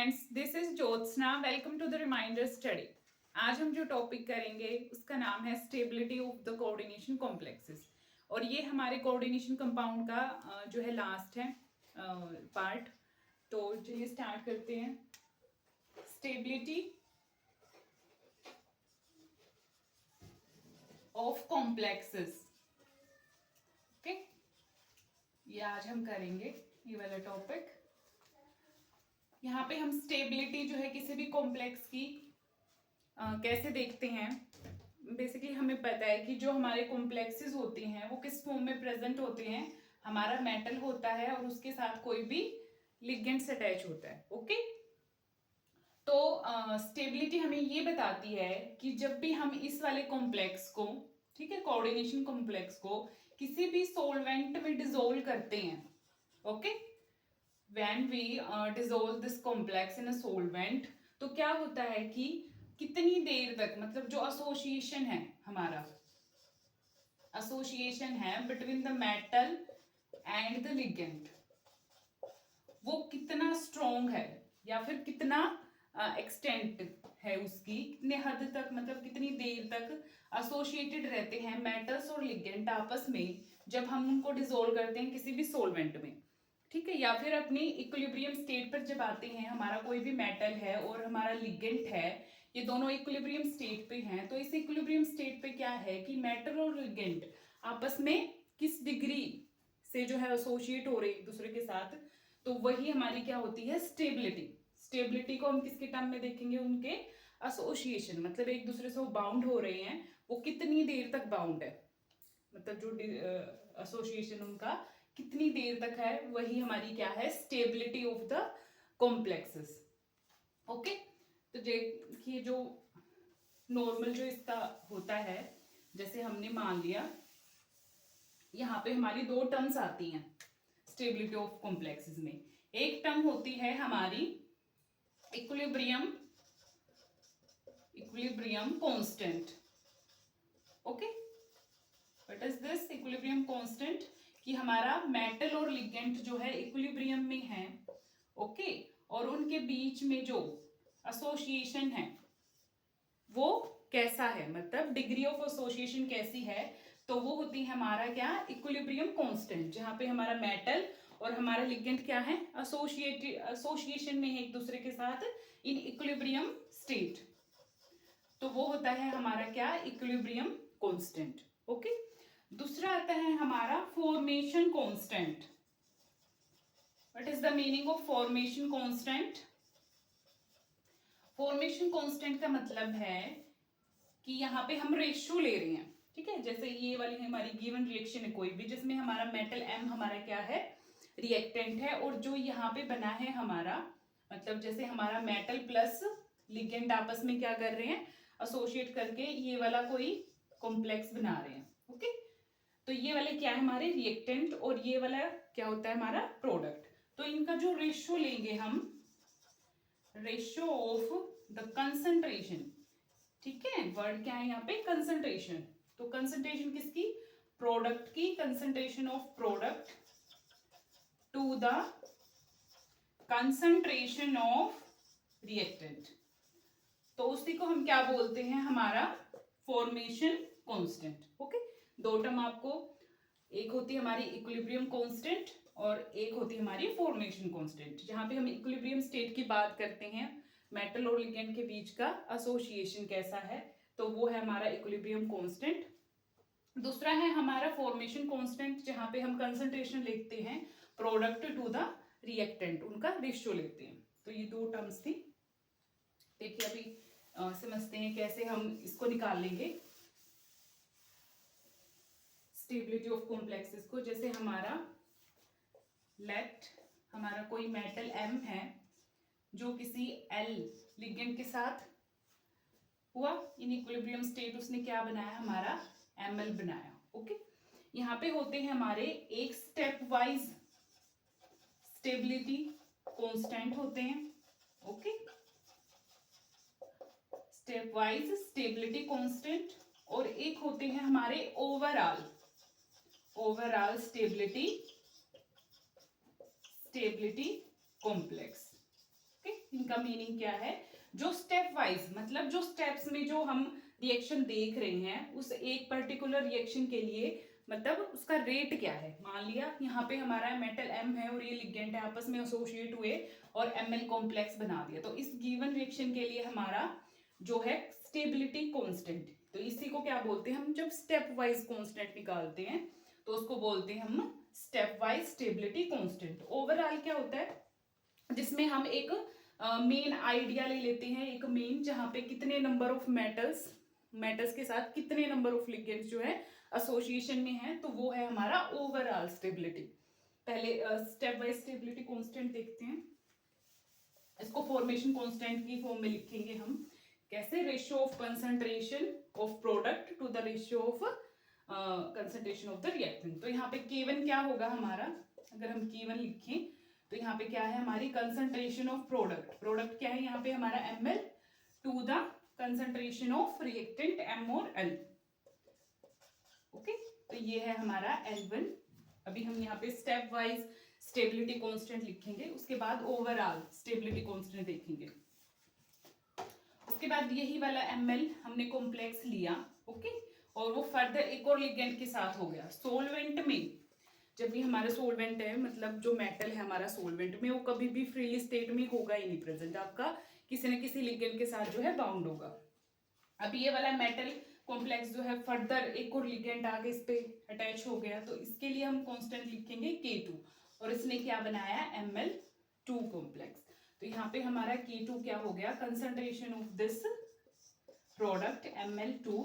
Friends, this is Jyotsna. Welcome to the reminder study. आज हम जो टॉपिक करेंगे उसका नाम है stability of the coordination complexes. और ये हमारे कोऑर्डिनेशन कंपाउंड का जो है लास्ट है पार्ट। तो चलिए स्टार्ट करते हैं। स्टेबिलिटी ऑफ कॉम्प्लेक्सेस, ओके, ये आज हम करेंगे ये वाला टॉपिक। यहाँ पे हम स्टेबिलिटी जो है किसी भी कॉम्प्लेक्स की कैसे देखते हैं। बेसिकली हमें पता है कि जो हमारे कॉम्प्लेक्सेस होते हैं वो किस फॉर्म में प्रेजेंट होते हैं। हमारा मेटल होता है और उसके साथ कोई भी लिगेंड्स अटैच होता है, ओके। तो स्टेबिलिटी हमें ये बताती है कि जब भी हम इस वाले कॉम्प्लेक्स को, ठीक है, कोऑर्डिनेशन कॉम्प्लेक्स को किसी भी सॉल्वेंट में डिसोल्व करते हैं, okay, when we dissolve this complex in a solvent, तो क्या होता है कि कितनी देर तक, मतलब जो एसोसिएशन है हमारा, एसोसिएशन है between the metal and the ligand, वो कितना स्ट्रॉन्ग है या फिर कितना एक्सटेंट है उसकी, कितने हद तक, मतलब कितनी देर तक एसोसिएटेड रहते हैं मेटल्स और लिगेंड आपस में जब हम उनको डिसोल्व करते हैं किसी भी सॉल्वेंट में, ठीक है। या फिर अपनी इक्विलिब्रियम स्टेट पर जब आते हैं, हमारा कोई भी मेटल है और हमारा लिगेंड है, ये दोनों इक्विलिब्रियम स्टेट पे हैं। तो इस इक्विलिब्रियम स्टेट पे क्या है कि मेटल और लिगेंड आपस में किस डिग्री से जो है एसोसिएट हो रहे एक दूसरे के साथ, तो वही हमारी क्या होती है, स्टेबिलिटी। स्टेबिलिटी को हम किसके टर्म में देखेंगे, उनके एसोसिएशन, मतलब एक दूसरे से वो बाउंड हो रहे हैं, वो कितनी देर तक बाउंड है, मतलब जो एसोसिएशन उनका कितनी देर तक है, वही हमारी क्या है, stability of the complexes, okay. तो देखिए जो नॉर्मल जो इसका होता है, जैसे हमने मान लिया यहाँ पे हमारी दो टर्म्स आती हैं स्टेबिलिटी ऑफ कॉम्प्लेक्सेस में। एक टर्म होती है हमारी equilibrium, equilibrium constant, okay. What is this equilibrium constant? कि हमारा मेटल और लिगेंड जो है इक्विलिब्रियम में है, ओके, और उनके बीच में जो एसोसिएशन है वो कैसा है, मतलब डिग्री ऑफ एसोसिएशन कैसी है, तो वो होती है हमारा क्या, इक्विलिब्रियम कांस्टेंट। जहां पे हमारा मेटल और हमारा लिगेंड क्या है, एसोसिएशन में है एक दूसरे के साथ इन इक्विलिब्रियम स्टेट, तो वो होता है हमारा क्या, इक्विलिब्रियम कांस्टेंट, ओके। दूसरा आता है हमारा formation constant. What is the meaning of formation constant? Formation constant का मतलब है कि यहाँ पे हम रेशियो ले रहे हैं, ठीक है। जैसे ये वाली हमारी गिवन रिएक्शन है कोई भी, जिसमें हमारा मेटल एम हमारा क्या है, रिएक्टेंट है, और जो यहाँ पे बना है हमारा, मतलब जैसे हमारा मेटल प्लस लिगेंड आपस में क्या कर रहे हैं, एसोसिएट करके ये वाला कोई कॉम्प्लेक्स बना रहे हैं, ओके। तो ये वाले क्या है हमारे रिएक्टेंट, और ये वाला क्या होता है हमारा प्रोडक्ट। तो इनका जो रेशियो लेंगे हम, रेशियो ऑफ द कंसंट्रेशन, ठीक है, वर्ड क्या है यहाँ पे, कंसंट्रेशन। तो कंसंट्रेशन किसकी, प्रोडक्ट की, concentration of product to the concentration of reactant, तो उसी को हम क्या बोलते हैं, हमारा फॉर्मेशन कांस्टेंट, ओके। दो टर्म आपको, एक होती है हमारी इक्विलिब्रियम कांस्टेंट और एक होती है हमारी फॉर्मेशन कांस्टेंट। जहां पे हम इक्विलिब्रियम स्टेट की बात करते हैं, मेटल और लिगेंड के बीच का एसोसिएशन कैसा है, तो वो है हमारा इक्विलिब्रियम कांस्टेंट। दूसरा है हमारा फॉर्मेशन कांस्टेंट, जहां पे हम कंसंट्रेशन लिखते हैं प्रोडक्ट टू द रिएक्टेंट, उनका रेशियो लेते हैं। तो ये दो टर्म्स थी। देखिए अभी समझते हैं कैसे हम इसको निकाल लेंगे स्टेबिलिटी ऑफ कॉम्प्लेक्सेस को। जैसे हमारा लेट हमारा कोई मेटल एम है जो किसी एल लिगेंड के साथ हुआ इन इक्विलिब्रियम स्टेट, उसने क्या बनाया, हमारा एमएल बनाया, ओके। यहाँ पे होते हैं हमारे एक स्टेप वाइज स्टेबिलिटी कांस्टेंट होते हैं, okay, step wise stability constant, और एक होते हैं हमारे overall, overall stability complex, okay. इनका का मीनिंग क्या है, जो स्टेप वाइज, मतलब जो स्टेप्स में जो हम रिएक्शन देख रहे हैं उस एक पर्टिकुलर रिएक्शन के लिए मतलब उसका रेट क्या है। मान लिया यहाँ पे हमारा मेटल M है और ये लिगेंड है, आपस में एसोसिएट हुए और Ml कॉम्प्लेक्स बना दिया, तो इस गिवन रिएक्शन के लिए हमारा जो है स्टेबिलिटी कांस्टेंट, तो इसी को क्या बोलते हैं हम, जब स्टेप वाइज कांस्टेंट निकालते हैं तो उसको बोलते हैं हम step wise stability constant. Overall क्या होता है, जिसमें हम एक मेन आइडिया ले लेते हैं, एक मेन जहां पे कितने नंबर ऑफ मेटल्स के साथ कितने नंबर ऑफ लिगेंड्स जो है एसोसिएशन में है, तो वो है हमारा ओवरऑल स्टेबिलिटी। पहले स्टेप वाइज स्टेबिलिटी कांस्टेंट देखते हैं, इसको फॉर्मेशन कांस्टेंट की फॉर्म में लिखेंगे हम कैसे, ratio of concentration of product to the ratio of concentration of the reactant. तो यहाँ पे K1 क्या होगा हमारा, अगर हम K1 लिखें तो यहाँ पे क्या है हमारी कंसंट्रेशन ऑफ प्रोडक्ट क्या है यहाँ पे हमारा Ml to the concentration of reactant M और L। ओके, तो ये है हमारा L1। अभी हम यहाँ पे स्टेप वाइज स्टेबिलिटी कांस्टेंट लिखेंगे, उसके बाद ओवरऑल स्टेबिलिटी कांस्टेंट देखेंगे। उसके बाद यही वाला Ml हमने कॉम्प्लेक्स लिया, ओके, और वो फर्दर एक और लिगेंड के साथ हो गया सोलवेंट में। जब भी हमारा सोलवेंट है, मतलब जो मेटल है हमारा सोलवेंट में, वो कभी भी फ्रीली स्टेट में होगा ही नहीं प्रेजेंट, आपका किसी न किसी लिगेंड के साथ जो है बाउंड होगा। अब ये वाला मेटल कॉम्प्लेक्स जो है फर्दर एक और लिगेंड आगे इस पे अटैच हो गया, तो इसके लिए हम कांस्टेंट लिखेंगे K2, और इसने क्या बनाया Ml2 कॉम्प्लेक्स। तो यहाँ पे हमारा K2 क्या हो गया, concentration of this product Ml2,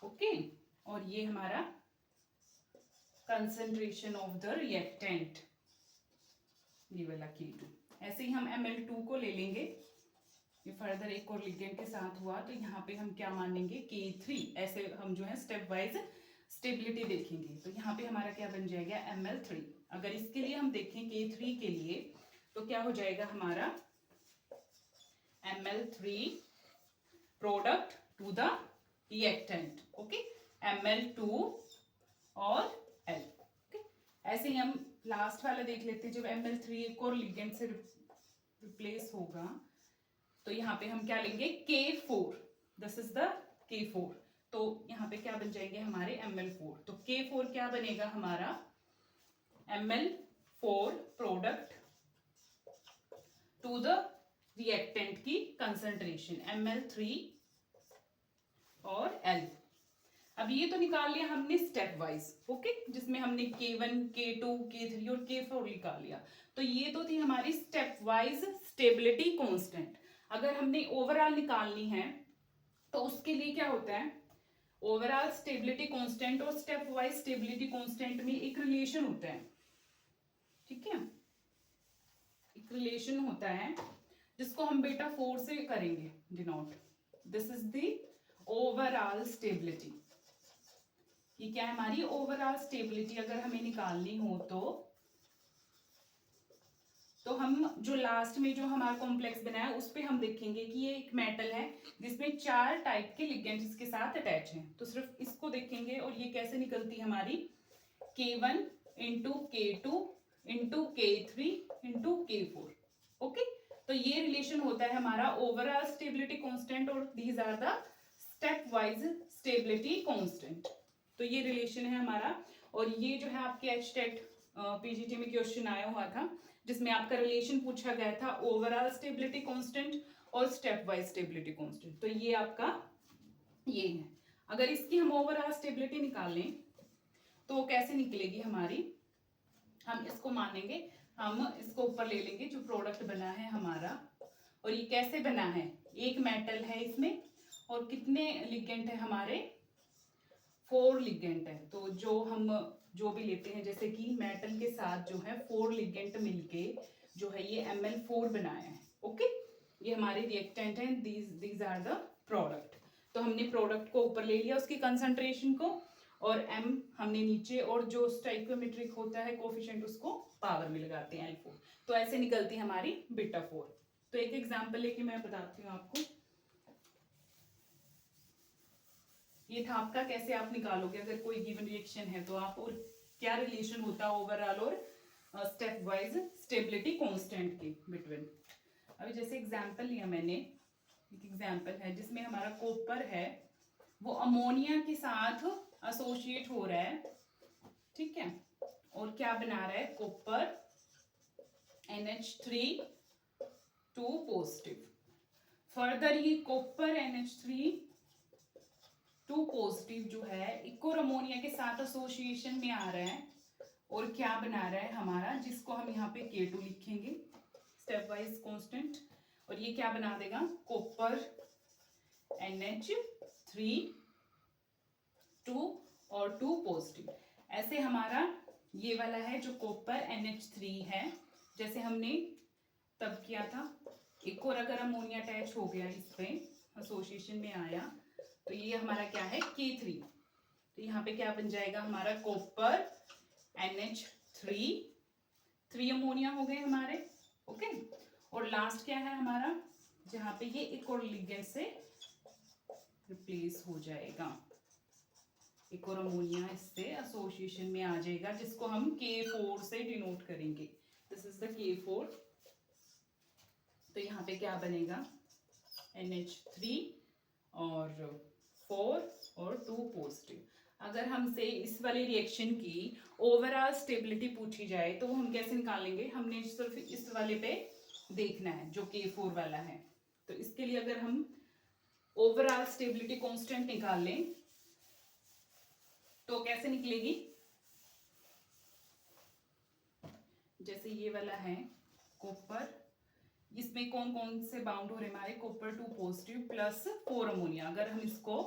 okay, और ये हमारा कंसंट्रेशन ऑफ द रिएक्टेंट, ये वाला K2। ऐसे ही हम Ml2 को ले लेंगे, ये फर्दर एक और लिगेंड के साथ हुआ, तो यहाँ पे हम क्या मानेंगे K3। ऐसे हम जो है स्टेप वाइज स्टेबिलिटी देखेंगे, तो यहाँ पे हमारा क्या बन जाएगा Ml3। अगर इसके लिए हम देखें K3 के लिए, तो क्या हो जाएगा हमारा Ml3 product to the reactant, okay, Ml2 और L, ओके। ऐसे ही हम लास्ट वाला देख लेते हैं, जब Ml3 एक और लिगेंड से रिप्लेस होगा, तो यहाँ पे हम क्या लेंगे K4, this is the K4, तो यहाँ पे क्या बन जाएंगे हमारे Ml4, तो K4 क्या बनेगा हमारा Ml4 product to the reactant की कंसंट्रेशन Ml3 और L। अब ये तो निकाल लिया हमने स्टेप वाइज, ओके, जिसमें हमने K1, K2, K3 और K4 निकाल लिया। तो ये तो थी हमारी स्टेप वाइज स्टेबिलिटी कांस्टेंट। अगर हमने ओवरऑल निकालनी है तो उसके लिए क्या होता है, ओवरऑल स्टेबिलिटी कांस्टेंट और स्टेप वाइज स्टेबिलिटी कांस्टेंट में एक रिलेशन होता है, ठीक है, एक रिलेशन होता है जिसको हम बेटा 4 से करेंगे denote. This is the overall stability. ये क्या है हमारी ओवरऑल स्टेबिलिटी। अगर हमें निकालनी हो तो हम जो लास्ट में जो हमारा कॉम्प्लेक्स बनाया उस पे हम देखेंगे कि ये एक मेटल है जिसमें 4 टाइप के लिगेंड्स इसके साथ अटैच हैं, तो सिर्फ इसको देखेंगे और ये कैसे निकलती है हमारी K1 into K2 into K3 into K4, okay. तो ये रिलेशन होता है हमारा ओवरऑल स्टेबिलिटी कांस्टेंट और these are the stepwise stability constant. तो ये रिलेशन है हमारा, और ये जो है आपके HTET PGT में क्वेश्चन आया हुआ था जिसमें आपका रिलेशन पूछा गया था ओवरऑल स्टेबिलिटी कांस्टेंट और स्टेप वाइज स्टेबिलिटी कांस्टेंट। तो ये आपका ये है। अगर इसकी हम ओवरऑल स्टेबिलिटी निकालें तो कैसे निकलेगी हमारी, हम इसको मानेंगे, हम इसको ऊपर ले लेंगे जो प्रोडक्ट बना है हमारा, और ये कैसे बना है, एक मेटल है इसमें और कितने लिगेंड है हमारे 4 लिगेंड है। तो जो हम जो भी लेते हैं, जैसे कि मेटल के साथ जो है 4 लिगेंड मिलके जो है ये Ml4 बनाया है, ओके। ये हमारे रिएक्टेंट हैं, दीज आर द प्रोडक्ट। तो हमने प्रोडक्ट को ऊपर ले लिया उसकी कंसंट्रेशन को, और M हमने नीचे, और जो स्टाइकोमेट्रिक होता है कोफिशिएंट उसको पावर में लगाते हैं L4। तो ऐसे निकलती है हमारी बीटा 4। तो एक एग्जाम्पल लेके मैं बताती हूँ आपको, ये था आपका कैसे आप निकालोगे अगर कोई गिवन रिएक्शन है तो आप, और क्या रिलेशन होता है ओवरऑल और स्टेप वाइज स्टेबिलिटी कांस्टेंट के बिटवीन। अभी जैसे एग्जाम्पल लिया मैंने, एक एग्जाम्पल है जिसमें हमारा कॉपर है वो अमोनिया के साथ एसोसिएट हो रहा है, ठीक है, और क्या बना रहा है, कॉपर NH3 2 पॉजिटिव। फर्दर ये कॉपर NH3 2 पॉजिटिव जो है एक और अमोनिया के साथ एसोसिएशन में आ रहा है और क्या बना रहा है हमारा, जिसको हम यहाँ पे K2 लिखेंगे स्टेप वाइज कांस्टेंट, और ये क्या बना देगा, कॉपर NH3 2 और 2 पॉजिटिव। ऐसे हमारा ये वाला है जो कॉपर NH3 है, जैसे हमने तब किया था, एक और अगर अमोनिया अटैच हो गया इस पे एसोसिएशन में आया तो ये हमारा क्या है, K3। तो यहाँ पे क्या बन जाएगा हमारा, कॉपर NH3 3 अमोनिया हो गए हमारे, ओके। और लास्ट क्या है हमारा, जहाँ पे ये एक और लिगेंड से रिप्लेस हो जाएगा, एक और अमोनिया इससे एसोसिएशन में आ जाएगा, जिसको हम K4 से डिनोट करेंगे। This is the K4। तो यहाँ पे क्या बनेगा, NH3 और 4 और 2 पॉजिटिव। अगर हमसे इस वाले रिएक्शन की ओवरऑल स्टेबिलिटी पूछी जाए तो हम कैसे निकालेंगे, हमने सिर्फ इस वाले पे देखना है जो K4 वाला है। तो इसके लिए अगर हम ओवरऑल स्टेबिलिटी कांस्टेंट निकाल लें तो कैसे निकलेगी, जैसे ये वाला है कॉपर, इसमें कौन कौन से बाउंड हो रहे हैं हमारे, कॉपर 2 पॉजिटिव प्लस 4 अमोनिया, अगर हम इसको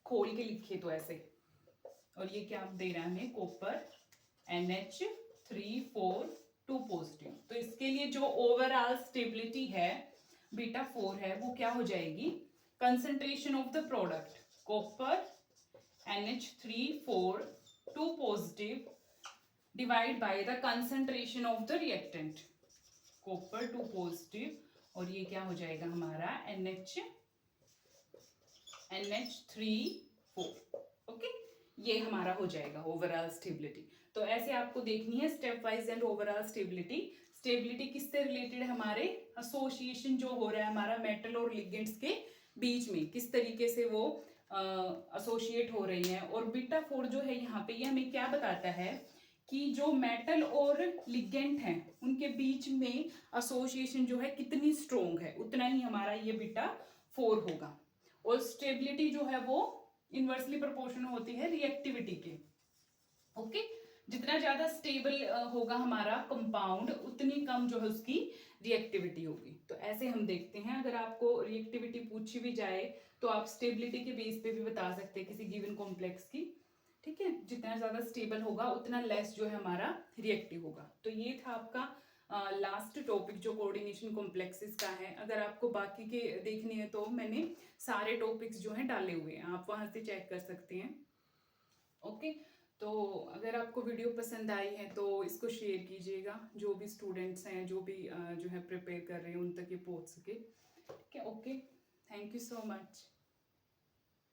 खोल के लिखे तो ऐसे, और ये क्या दे रहा है हमें, कॉपर NH3 4 2 पॉजिटिव। तो इसके लिए जो ओवरऑल स्टेबिलिटी है बीटा 4 है वो क्या हो जाएगी, concentration of the product copper NH3 4 2 positive divide by the concentration of the reactant copper 2 positive, और ये क्या हो जाएगा हमारा NH3 4, ओके। ये हमारा हो जाएगा ओवरऑल स्टेबिलिटी। तो ऐसे आपको देखनी है step wise and overall stability. Stability किससे रिलेटेड है, हमारे एसोसिएशन जो हो रहा है हमारा मेटल और लिगेंड्स के बीच में, किस तरीके से वो एसोसिएट हो रही हैं। और बीटा 4 जो है यहाँ पे ये हमें क्या बताता है कि जो मेटल और लिगेंड हैं उनके बीच में एसोसिएशन जो है कितनी स्ट्रोंग है, उतना ही हमारा ये बीटा 4 होगा। और स्टेबिलिटी जो है वो इनवर्सली प्रोपोर्शनल होती है रिएक्टिविटी के, ओके। जितना ज्यादा स्टेबल होगा हमारा कंपाउंड उतनी कम जो है उसकी रिएक्टिविटी होगी। तो ऐसे हम देखते हैं, अगर आपको रिएक्टिविटी पूछी भी जाए तो आप स्टेबिलिटी के बेस पे भी बता सकते हैं किसी गिवन कॉम्प्लेक्स की, ठीक है। जितना ज्यादा स्टेबल होगा उतना लेस जो है हमारा रिएक्टिव होगा। तो ये था आपका लास्ट टॉपिक जो कोऑर्डिनेशन कॉम्प्लेक्सेस का है। अगर आपको बाकी के देखने हैं तो मैंने सारे टॉपिक्स जो हैं डाले हुए हैं, आप वहां से चेक कर सकते हैं, ओके। तो अगर आपको वीडियो पसंद आई है तो इसको शेयर कीजिएगा, जो भी स्टूडेंट्स हैं जो भी जो है प्रिपेयर कर रहे हैं उन तक ये पहुंच सके, ठीक है, okay. Thank you so much.